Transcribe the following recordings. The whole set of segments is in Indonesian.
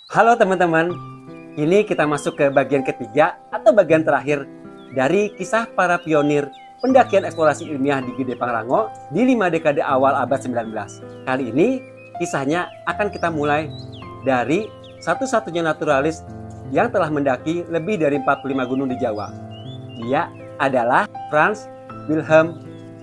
Halo teman-teman, ini kita masuk ke bagian ketiga atau bagian terakhir dari kisah para pionir pendakian eksplorasi ilmiah di Gede Pangrango di 5 dekade awal abad 19. Kali ini kisahnya akan kita mulai dari satu-satunya naturalis yang telah mendaki lebih dari 45 gunung di Jawa. Dia adalah Frans Wilhelm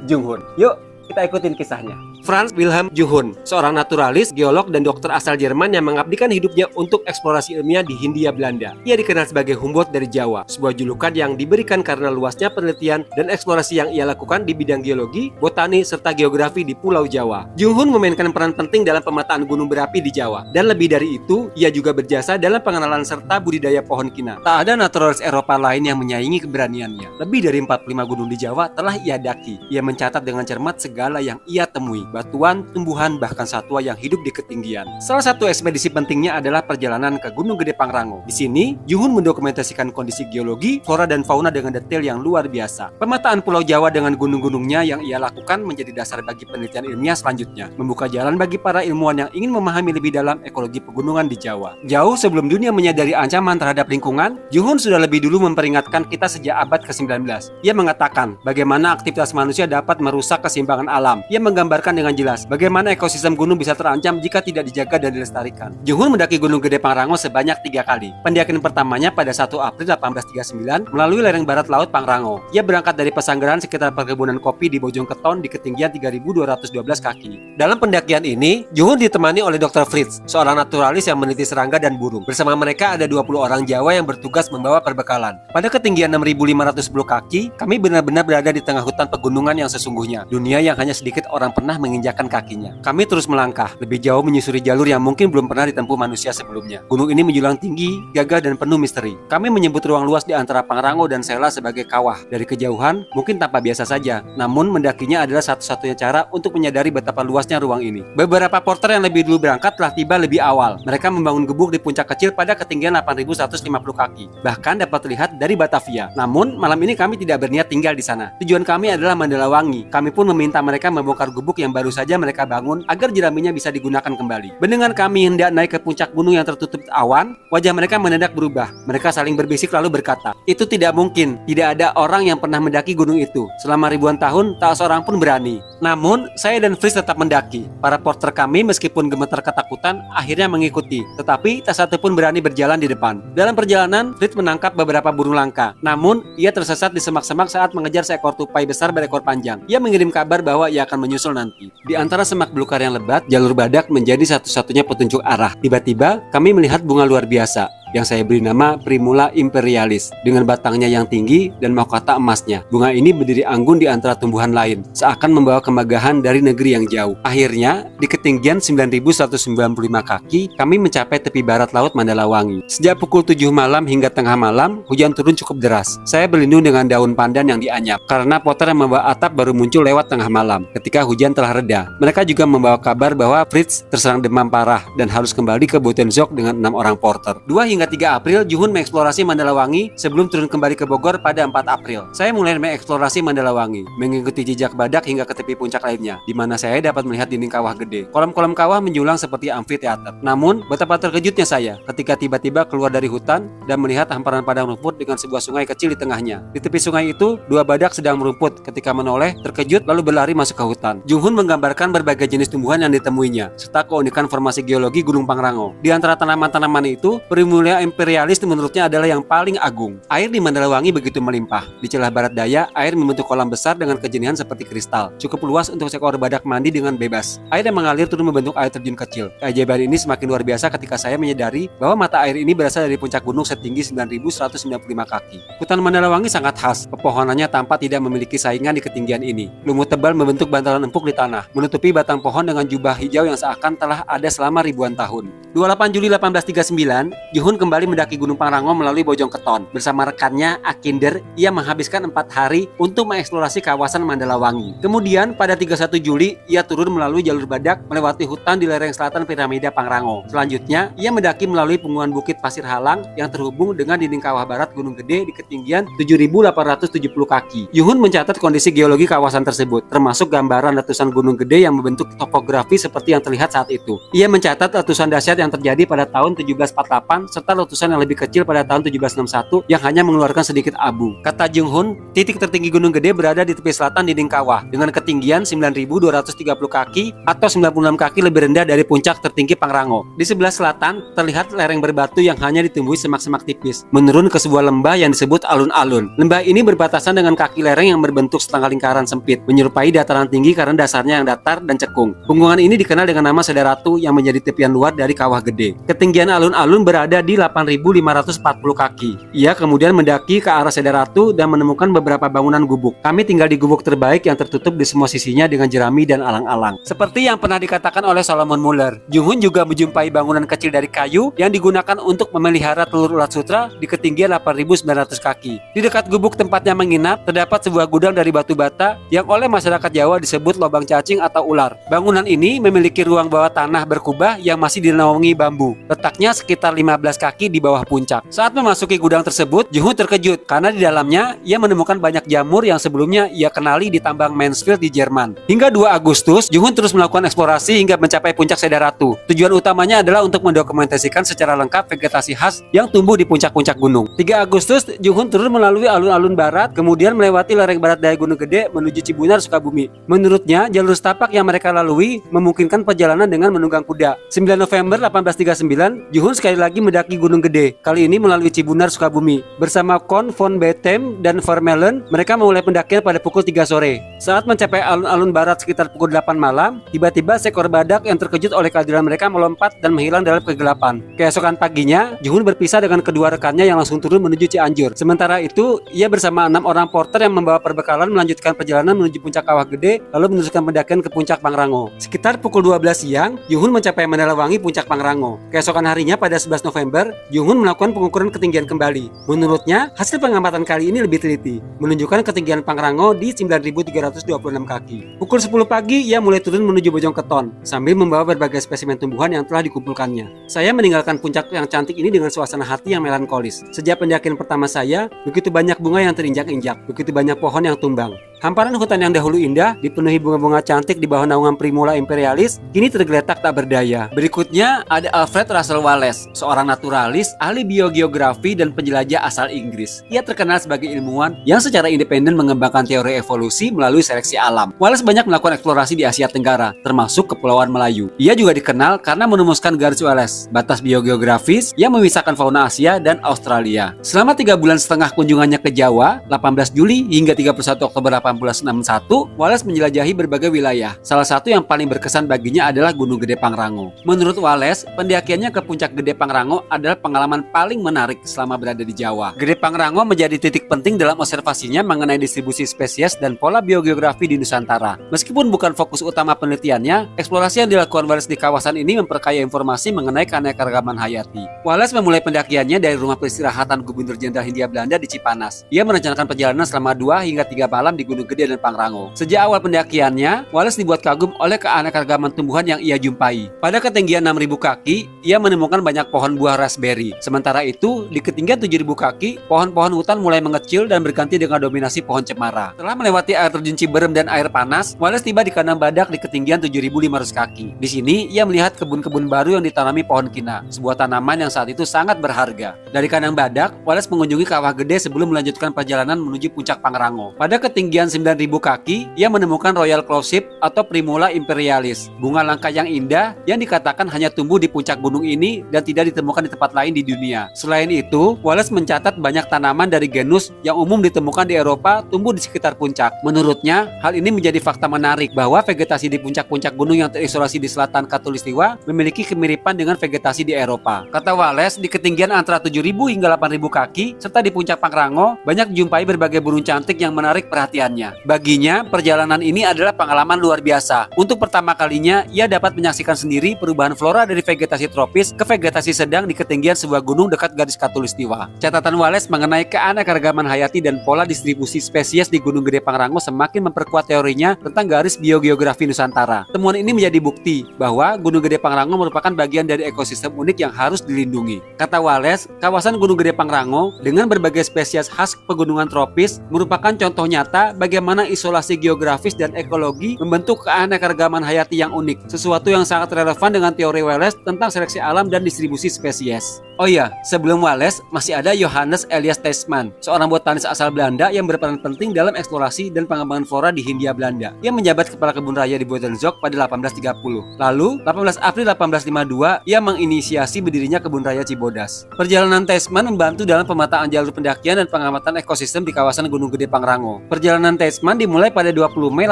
Junghun. Yuk kita ikutin kisahnya. Frans Wilhelm Junghun, seorang naturalis, geolog, dan dokter asal Jerman yang mengabdikan hidupnya untuk eksplorasi ilmiah di Hindia Belanda. Ia dikenal sebagai Humboldt dari Jawa, sebuah julukan yang diberikan karena luasnya penelitian dan eksplorasi yang ia lakukan di bidang geologi, botani, serta geografi di Pulau Jawa. Junghun memainkan peran penting dalam pemetaan gunung berapi di Jawa. Dan lebih dari itu, ia juga berjasa dalam pengenalan serta budidaya pohon kina. Tak ada naturalis Eropa lain yang menyaingi keberaniannya. Lebih dari 45 gunung di Jawa telah ia daki. Ia mencatat dengan cermat segala yang ia temui. Batuan, tumbuhan, bahkan satwa yang hidup di ketinggian. Salah satu ekspedisi pentingnya adalah perjalanan ke Gunung Gede Pangrango. Di sini, Junghun mendokumentasikan kondisi geologi, flora dan fauna dengan detail yang luar biasa. Pemetaan Pulau Jawa dengan gunung-gunungnya yang ia lakukan menjadi dasar bagi penelitian ilmiah selanjutnya, membuka jalan bagi para ilmuwan yang ingin memahami lebih dalam ekologi pegunungan di Jawa. Jauh sebelum dunia menyadari ancaman terhadap lingkungan, Junghun sudah lebih dulu memperingatkan kita sejak abad ke-19. Ia mengatakan bagaimana aktivitas manusia dapat merusak keseimbangan alam. Ia menggambarkan dengan jelas bagaimana ekosistem gunung bisa terancam jika tidak dijaga dan dilestarikan. Junghun mendaki Gunung Gede Pangrango sebanyak 3 kali. Pendakian pertamanya pada 1 April 1839 melalui lereng barat laut Pangrango. Ia berangkat dari Pesanggeran sekitar perkebunan kopi di Bojongketon di ketinggian 3.212 kaki. Dalam pendakian ini, Junghun ditemani oleh Dr. Fritz, seorang naturalis yang meneliti serangga dan burung. Bersama mereka ada 20 orang Jawa yang bertugas membawa perbekalan. Pada ketinggian 6.510 kaki, kami benar-benar berada di tengah hutan pegunungan yang sesungguhnya. Dunia yang hanya sedikit orang pernah menginjakkan kakinya. Kami terus melangkah, lebih jauh menyusuri jalur yang mungkin belum pernah ditempuh manusia sebelumnya. Gunung ini menjulang tinggi, gagah dan penuh misteri. Kami menyebut ruang luas di antara Pangrango dan Sela sebagai kawah. Dari kejauhan, mungkin tampak biasa saja, namun mendakinya adalah satu-satunya cara untuk menyadari betapa luasnya ruang ini. Beberapa porter yang lebih dulu berangkat telah tiba lebih awal. Mereka membangun gubuk di puncak kecil pada ketinggian 8.150 kaki. Bahkan dapat terlihat dari Batavia. Namun, malam ini kami tidak berniat tinggal di sana. Tujuan kami adalah Mandalawangi. Kami pun meminta mereka membongkar gubuk yang baru saja mereka bangun agar jeraminya bisa digunakan kembali. Mendengar kami hendak naik ke puncak gunung yang tertutup awan, wajah mereka mendadak berubah. Mereka saling berbisik lalu berkata, "Itu tidak mungkin. Tidak ada orang yang pernah mendaki gunung itu. Selama ribuan tahun, tak seorang pun berani." Namun, saya dan Fritz tetap mendaki. Para porter kami meskipun gemetar ketakutan, akhirnya mengikuti. Tetapi tak satu pun berani berjalan di depan. Dalam perjalanan, Fritz menangkap beberapa burung langka. Namun, ia tersesat di semak-semak saat mengejar seekor tupai besar berekor panjang. Ia mengirim kabar bahwa ia akan menyusul nanti. Di antara semak belukar yang lebat, jalur badak menjadi satu-satunya petunjuk arah. Tiba-tiba, kami melihat bunga luar biasa yang saya beri nama Primula imperialis dengan batangnya yang tinggi dan mahkota emasnya. Bunga ini berdiri anggun di antara tumbuhan lain, seakan membawa kemegahan dari negeri yang jauh. Akhirnya, di ketinggian 9.195 kaki, kami mencapai tepi barat laut Mandalawangi. Sejak pukul 7 malam hingga tengah malam, hujan turun cukup deras. Saya berlindung dengan daun pandan yang dianyap, karena porter yang membawa atap baru muncul lewat tengah malam, ketika hujan telah reda. Mereka juga membawa kabar bahwa Fritz terserang demam parah dan harus kembali ke Botenzog dengan 6 orang porter. 2 hingga 3 April, Junghun mengeksplorasi Mandalawangi sebelum turun kembali ke Bogor pada 4 April. Saya mulai mengeksplorasi Mandalawangi, mengikuti jejak badak hingga ke tepi puncak lainnya, di mana saya dapat melihat dinding kawah gede. Kolam-kolam kawah menjulang seperti amfiteater. Namun, betapa terkejutnya saya ketika tiba-tiba keluar dari hutan dan melihat hamparan padang rumput dengan sebuah sungai kecil di tengahnya. Di tepi sungai itu, 2 badak sedang merumput. Ketika menoleh, terkejut lalu berlari masuk ke hutan. Junghun menggambarkan berbagai jenis tumbuhan yang ditemuinya, serta keunikan formasi geologi Gunung Pangrango. Di antara tanaman-tanaman itu, Primula imperialis menurutnya adalah yang paling agung. Air di Mandalawangi begitu melimpah. Di celah barat daya, air membentuk kolam besar dengan kejenihan seperti kristal. Cukup luas untuk seekor badak mandi dengan bebas. Air yang mengalir turun membentuk air terjun kecil. Keajaiban ini semakin luar biasa ketika saya menyadari bahwa mata air ini berasal dari puncak gunung setinggi 9.195 kaki. Hutan Mandalawangi sangat khas. Pepohonannya tampak tidak memiliki saingan di ketinggian ini. Lumut tebal membentuk bantalan empuk di tanah, menutupi batang pohon dengan jubah hijau yang seakan telah ada selama ribuan tahun. 28 Juli 1839, Junghun kembali mendaki Gunung Pangrango melalui Bojongketon. Bersama rekannya Akinder, ia menghabiskan 4 hari untuk mengeksplorasi kawasan Mandalawangi. Kemudian pada 31 Juli, ia turun melalui jalur badak melewati hutan di lereng selatan piramida Pangrango. Selanjutnya, ia mendaki melalui punggungan bukit Pasir Halang yang terhubung dengan dinding kawah barat Gunung Gede di ketinggian 7.870 kaki. Yuhun mencatat kondisi geologi kawasan tersebut, termasuk gambaran letusan Gunung Gede yang membentuk topografi seperti yang terlihat saat itu. Ia mencatat letusan dahsyat yang terjadi pada tahun 1748 serta letusan yang lebih kecil pada tahun 1761 yang hanya mengeluarkan sedikit abu. Kata Jung Hun, titik tertinggi Gunung Gede berada di tepi selatan dinding kawah dengan ketinggian 9.230 kaki atau 96 kaki lebih rendah dari puncak tertinggi Pangrango. Di sebelah selatan terlihat lereng berbatu yang hanya ditumbuhi semak-semak tipis menurun ke sebuah lembah yang disebut alun-alun. Lembah ini berbatasan dengan kaki lereng yang berbentuk setengah lingkaran sempit, menyerupai dataran tinggi karena dasarnya yang datar dan cekung. Punggungan ini dikenal dengan nama Sedaratu yang menjadi tepian luar dari Kawah Gede. Ketinggian alun-alun berada di 8.540 kaki. Ia kemudian mendaki ke arah Sedaratu dan menemukan beberapa bangunan gubuk. Kami tinggal di gubuk terbaik yang tertutup di semua sisinya dengan jerami dan alang-alang. Seperti yang pernah dikatakan oleh Solomon Muller, Jung Hun juga menjumpai bangunan kecil dari kayu yang digunakan untuk memelihara telur ulat sutra di ketinggian 8.900 kaki. Di dekat gubuk tempatnya menginap, terdapat sebuah gudang dari batu bata yang oleh masyarakat Jawa disebut lobang cacing atau ular. Bangunan ini memiliki ruang bawah tanah berkubah yang masih dinaungi bambu. Letaknya sekitar 15 kaki di bawah puncak. Saat memasuki gudang tersebut, Jung Hun terkejut karena di dalamnya ia menemukan banyak jamur yang sebelumnya ia kenali di tambang Mansfield di Jerman. Hingga 2 Agustus, Jung Hun terus melakukan eksplorasi hingga mencapai puncak Sedaratu. Tujuan utamanya adalah untuk mendokumentasikan secara lengkap vegetasi khas yang tumbuh di puncak-puncak gunung. 3 Agustus, Jung Hun turun melalui alun-alun barat, kemudian melewati lereng barat daya Gunung Gede menuju Cibunar, Sukabumi. Menurutnya, jalur setapak yang mereka lalui memungkinkan perjalanan dengan menunggang kuda. 9 November 1839, Jung Hun sekali lagi mendaki Gunung Gede, kali ini melalui Cibunar, Sukabumi. Bersama Kon von Betem dan Vermeulen, mereka memulai pendakian pada pukul 3 sore. Saat mencapai alun-alun barat sekitar pukul 8 malam, tiba-tiba seekor badak yang terkejut oleh kehadiran mereka melompat dan menghilang dalam kegelapan. Keesokan paginya, Jung Hun berpisah dengan kedua rekannya yang langsung turun menuju Cianjur. Sementara itu, ia bersama 6 orang porter yang membawa perbekalan melanjutkan perjalanan menuju puncak Kawah Gede, lalu meneruskan pendakian ke puncak Pangrango. Sekitar pukul 12 siang, Jung Hun mencapai Mandalawangi puncak Pangrango. Keesokan harinya pada 11 November, Jung Hun melakukan pengukuran ketinggian kembali. Menurutnya, hasil pengamatan kali ini lebih teliti, menunjukkan ketinggian Pangrango di 9.326 kaki. Pukul 10 pagi, ia mulai turun menuju Bojongketon, sambil membawa berbagai spesimen tumbuhan yang telah dikumpulkannya. Saya meninggalkan puncak yang cantik ini dengan suasana hati yang melankolis. Sejak pendakian pertama saya, begitu banyak bunga yang terinjak-injak, begitu banyak pohon yang tumbang. Hamparan hutan yang dahulu indah, dipenuhi bunga-bunga cantik di bawah naungan Primula imperialis, kini tergeletak tak berdaya. Berikutnya ada Alfred Russel Wallace, seorang naturalis, ahli biogeografi dan penjelajah asal Inggris. Ia terkenal sebagai ilmuwan yang secara independen mengembangkan teori evolusi melalui seleksi alam. Wallace banyak melakukan eksplorasi di Asia Tenggara, termasuk Kepulauan Melayu. Ia juga dikenal karena merumuskan garis Wallace, batas biogeografis yang memisahkan fauna Asia dan Australia. Selama 3 bulan setengah kunjungannya ke Jawa, 18 Juli hingga 31 Oktober 1861, Wallace menjelajahi berbagai wilayah. Salah satu yang paling berkesan baginya adalah Gunung Gede Pangrango. Menurut Wallace, pendakiannya ke puncak Gede Pangrango adalah pengalaman paling menarik selama berada di Jawa. Gede Pangrango menjadi titik penting dalam observasinya mengenai distribusi spesies dan pola biogeografi di Nusantara. Meskipun bukan fokus utama penelitiannya, eksplorasi yang dilakukan Wallace di kawasan ini memperkaya informasi mengenai keanekaragaman hayati. Wallace memulai pendakiannya dari rumah peristirahatan Gubernur Jenderal Hindia Belanda di Cipanas. Ia merencanakan perjalanan selama 2 hingga 3 malam di Gunung Gede dan Pangrango. Sejak awal pendakiannya, Wallace dibuat kagum oleh keanekaragaman tumbuhan yang ia jumpai. Pada ketinggian 6.000 kaki, ia menemukan banyak pohon buah raspberry. Sementara itu, di ketinggian 7.000 kaki, pohon-pohon hutan mulai mengecil dan berganti dengan dominasi pohon cemara. Setelah melewati air terjun Ciberem dan air panas, Wallace tiba di kandang badak di ketinggian 7.500 kaki. Di sini, ia melihat kebun-kebun baru yang ditanami pohon kina, sebuah tanaman yang saat itu sangat berharga. Dari kandang badak, Wallace mengunjungi Kawah Gede sebelum melanjutkan perjalanan menuju puncak Pangrango. Pada ketinggian 9.000 kaki, ia menemukan Royal Closeup atau Primula imperialis, bunga langka yang indah yang dikatakan hanya tumbuh di puncak gunung ini dan tidak ditemukan di tempat lain di dunia. Selain itu, Wallace mencatat banyak tanaman dari genus yang umum ditemukan di Eropa tumbuh di sekitar puncak. Menurutnya, hal ini menjadi fakta menarik bahwa vegetasi di puncak-puncak gunung yang terisolasi di selatan Khatulistiwa memiliki kemiripan dengan vegetasi di Eropa. Kata Wallace, di ketinggian antara 7.000 hingga 8.000 kaki serta di puncak Pangrango banyak dijumpai berbagai burung cantik yang menarik perhatiannya. kehidupannya. Baginya, perjalanan ini adalah pengalaman luar biasa. Untuk pertama kalinya, ia dapat menyaksikan sendiri perubahan flora dari vegetasi tropis ke vegetasi sedang di ketinggian sebuah gunung dekat garis khatulistiwa. Catatan Wallace mengenai keanekaragaman hayati dan pola distribusi spesies di Gunung Gede Pangrango semakin memperkuat teorinya tentang garis biogeografi Nusantara. Temuan ini menjadi bukti bahwa Gunung Gede Pangrango merupakan bagian dari ekosistem unik yang harus dilindungi. Kata Wallace, kawasan Gunung Gede Pangrango dengan berbagai spesies khas pegunungan tropis merupakan contoh nyata bagaimana isolasi geografis dan ekologi membentuk keanekaragaman hayati yang unik, sesuatu yang sangat relevan dengan teori Wallace tentang seleksi alam dan distribusi spesies. Oh iya, sebelum Wallace masih ada Johannes Elias Teisman, seorang botanis asal Belanda yang berperan penting dalam eksplorasi dan pengembangan flora di Hindia Belanda. Ia menjabat kepala kebun raya di Buitenzorg pada 1830. Lalu, 18 April 1852, ia menginisiasi berdirinya kebun raya Cibodas. Perjalanan Teisman membantu dalam pemetaan jalur pendakian dan pengamatan ekosistem di kawasan Gunung Gede Pangrango. Perjalanan Teisman dimulai pada 20 Mei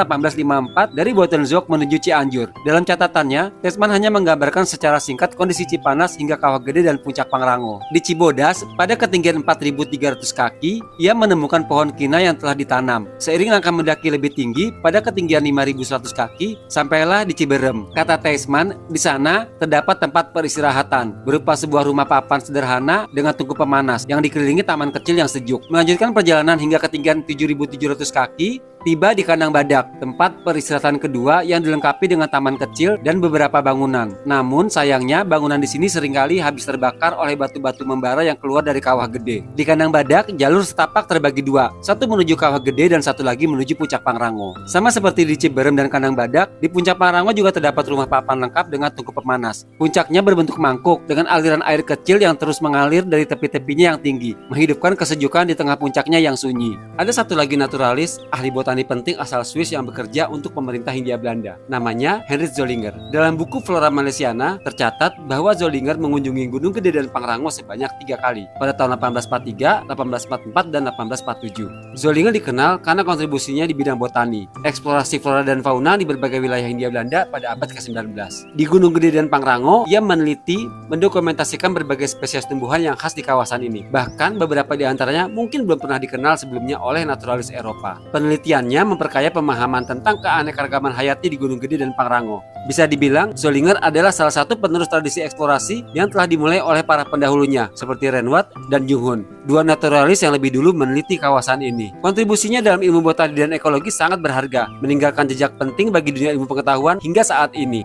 1854 dari Buitenzorg menuju Cianjur. Dalam catatannya, Teisman hanya menggambarkan secara singkat kondisi Cipanas hingga Kawah Gede dan Puncak Pangrango. Di Cibodas, pada ketinggian 4.300 kaki, ia menemukan pohon kina yang telah ditanam. Seiring langkah mendaki lebih tinggi, pada ketinggian 5.100 kaki, sampailah di Ciberem. Kata Teisman, di sana terdapat tempat peristirahatan, berupa sebuah rumah papan sederhana dengan tungku pemanas yang dikelilingi taman kecil yang sejuk. Melanjutkan perjalanan hingga ketinggian 7.700 kaki, tiba di Kandang Badak, tempat peristirahatan kedua yang dilengkapi dengan taman kecil dan beberapa bangunan. Namun sayangnya bangunan di sini seringkali habis terbakar oleh batu-batu membara yang keluar dari Kawah Gede. Di Kandang Badak, jalur setapak terbagi dua, satu menuju Kawah Gede dan satu lagi menuju Puncak Pangrango. Sama seperti di Ciberem dan Kandang Badak, di Puncak Pangrango juga terdapat rumah papan lengkap dengan tungku pemanas. Puncaknya berbentuk mangkuk dengan aliran air kecil yang terus mengalir dari tepi-tepinya yang tinggi, menghidupkan kesejukan di tengah puncaknya yang sunyi. Ada satu lagi naturalis, ahli botani penting asal Swiss yang bekerja untuk pemerintah Hindia Belanda. Namanya Heinrich Zollinger. Dalam buku Flora Malaysiana tercatat bahwa Zollinger mengunjungi Gunung Gede dan Pangrango sebanyak 3 kali, pada tahun 1843, 1844, dan 1847. Zollinger dikenal karena kontribusinya di bidang botani, eksplorasi flora dan fauna di berbagai wilayah Hindia Belanda pada abad ke-19. Di Gunung Gede dan Pangrango, ia meneliti, mendokumentasikan berbagai spesies tumbuhan yang khas di kawasan ini. Bahkan beberapa di antaranya mungkin belum pernah dikenal sebelumnya oleh naturalis Eropa. Penelitiannya memperkaya pemahaman tentang keanekaragaman hayati di Gunung Gede dan Pangrango. Bisa dibilang, Zollinger adalah salah satu penerus tradisi eksplorasi yang telah dimulai oleh para pendahulunya, seperti Renoir dan Jung Hoon, dua naturalis yang lebih dulu meneliti kawasan ini. Kontribusinya dalam ilmu botani dan ekologi sangat berharga, meninggalkan jejak penting bagi dunia ilmu pengetahuan hingga saat ini.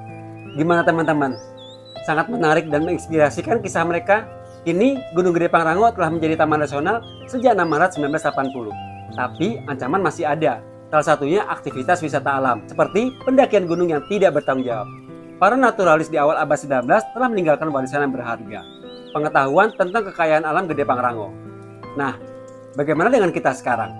Gimana teman-teman? Sangat menarik dan menginspirasikan kisah mereka. Kini, Gunung Gede Pangrango telah menjadi Taman Nasional sejak 6 Maret 1980. Tapi ancaman masih ada. Salah satunya aktivitas wisata alam, seperti pendakian gunung yang tidak bertanggung jawab. Para naturalis di awal abad 19 telah meninggalkan warisan yang berharga, pengetahuan tentang kekayaan alam Gede Pangrango. Nah, bagaimana dengan kita sekarang?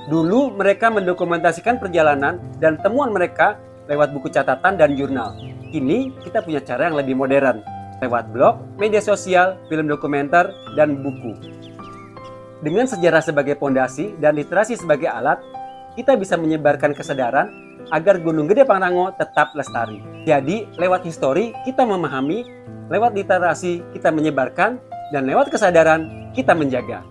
Dulu mereka mendokumentasikan perjalanan dan temuan mereka lewat buku catatan dan jurnal. Kini kita punya cara yang lebih modern, lewat blog, media sosial, film dokumenter, dan buku. Dengan sejarah sebagai pondasi dan literasi sebagai alat, kita bisa menyebarkan kesadaran agar Gunung Gede Pangrango tetap lestari. Jadi, lewat histori kita memahami, lewat literasi kita menyebarkan, dan lewat kesadaran kita menjaga.